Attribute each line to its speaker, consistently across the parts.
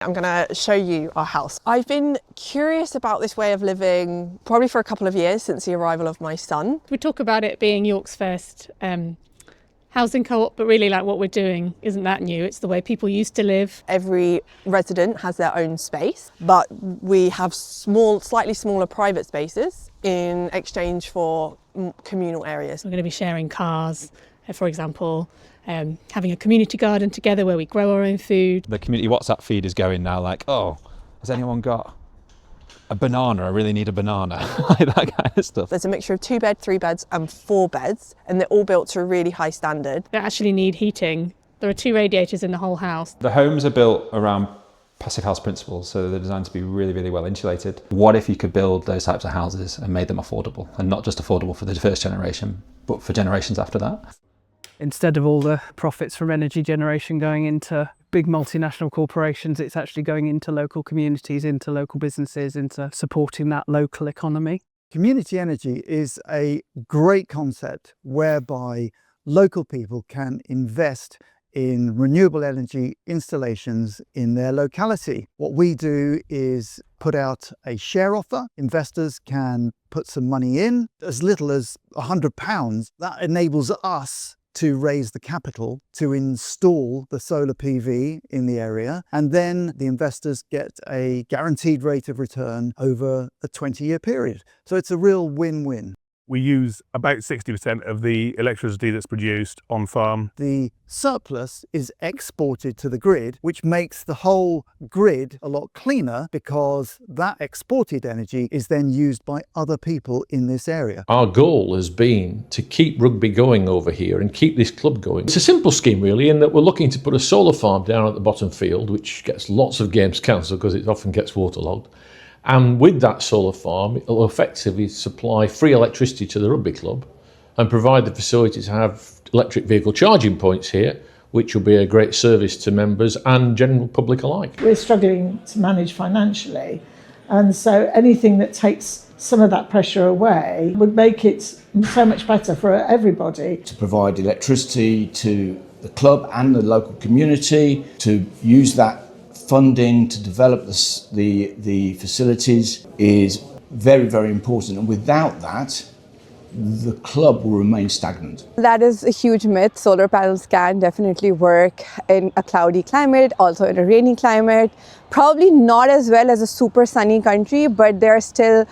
Speaker 1: I'm going to show you our house. I've been curious about this way of living probably for a couple of years since the arrival of my son.
Speaker 2: We talk about it being York's first housing co-op, but really what we're doing isn't that new. It's the way people used to live.
Speaker 1: Every resident has their own space, but we have slightly smaller private spaces in exchange for communal areas.
Speaker 2: We're going to be sharing cars, for example. Having a community garden together where we grow our own food.
Speaker 3: The community WhatsApp feed is going now oh, has anyone got a banana? I really need a banana. Like that kind of stuff.
Speaker 1: There's a mixture of 2 beds, 3 beds and 4 beds, and they're all built to a really high standard.
Speaker 2: They actually need heating. There are 2 radiators in the whole house.
Speaker 3: The homes are built around passive house principles, so they're designed to be really, really well insulated. What if you could build those types of houses and made them affordable, and not just affordable for the first generation, but for generations after that?
Speaker 4: Instead of all the profits from energy generation going into big multinational corporations, it's actually going into local communities, into local businesses, into supporting that local economy.
Speaker 5: Community energy is a great concept whereby local people can invest in renewable energy installations in their locality. What we do is put out a share offer. Investors can put some money in, as little as £100. That enables us to raise the capital to install the solar PV in the area, and then the investors get a guaranteed rate of return over a 20-year period. So it's a real win-win.
Speaker 6: We use about 60% of the electricity that's produced on farm.
Speaker 5: The surplus is exported to the grid, which makes the whole grid a lot cleaner because that exported energy is then used by other people in this area.
Speaker 7: Our goal has been to keep rugby going over here and keep this club going. It's a simple scheme really, in that we're looking to put a solar farm down at the bottom field, which gets lots of games cancelled because it often gets waterlogged. And with that solar farm, it will effectively supply free electricity to the rugby club and provide the facility to have electric vehicle charging points here, which will be a great service to members and general public alike.
Speaker 8: We're struggling to manage financially, and so anything that takes some of that pressure away would make it so much better for everybody.
Speaker 9: To provide electricity to the club and the local community, to use that funding to develop the facilities is very, very important, and without that, the club will remain stagnant.
Speaker 10: That is a huge myth. Solar panels can definitely work in a cloudy climate, also in a rainy climate. Probably not as well as a super sunny country, but they're still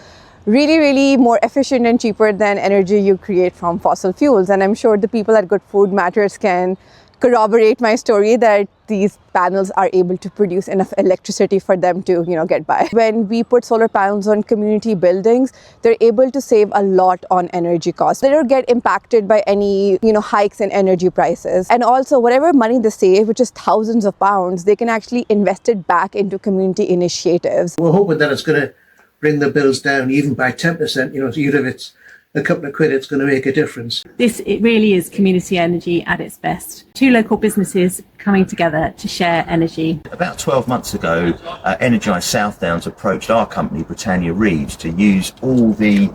Speaker 10: really, really more efficient and cheaper than energy you create from fossil fuels. And I'm sure the people at Good Food Matters can corroborate my story that these panels are able to produce enough electricity for them to, get by. When we put solar panels on community buildings, they're able to save a lot on energy costs. They don't get impacted by any, hikes in energy prices. And also whatever money they save, which is thousands of pounds, they can actually invest it back into community initiatives.
Speaker 11: We're hoping that it's going to bring the bills down even by 10%, even if it's a couple of quid, it's going to make a difference.
Speaker 12: It really is community energy at its best. 2 local businesses coming together to share energy.
Speaker 13: About 12 months ago, Energise South Downs approached our company, Britannia Reeves, to use all the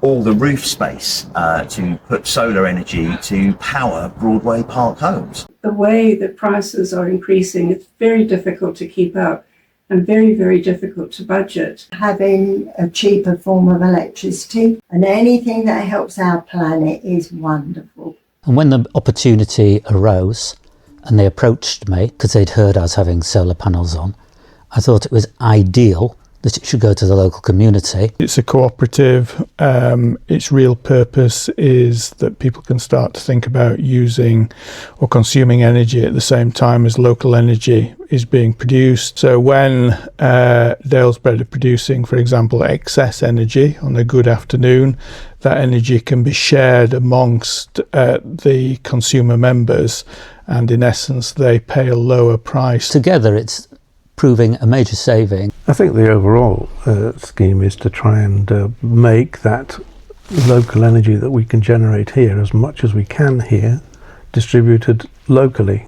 Speaker 13: roof space to put solar energy to power Broadway Park homes.
Speaker 14: The way that prices are increasing, it's very difficult to keep up and very, very difficult to budget.
Speaker 15: Having a cheaper form of electricity and anything that helps our planet is wonderful.
Speaker 16: And when the opportunity arose and they approached me because they'd heard I was having solar panels on, I thought it was ideal that it should go to the local community.
Speaker 17: It's a cooperative. Its real purpose is that people can start to think about using or consuming energy at the same time as local energy is being produced. So when Dalesbred are producing, for example, excess energy on a good afternoon, that energy can be shared amongst the consumer members, and in essence they pay a lower price.
Speaker 16: Together it's proving a major saving.
Speaker 18: I think the overall scheme is to try and make that local energy that we can generate here, as much as we can here, distributed locally.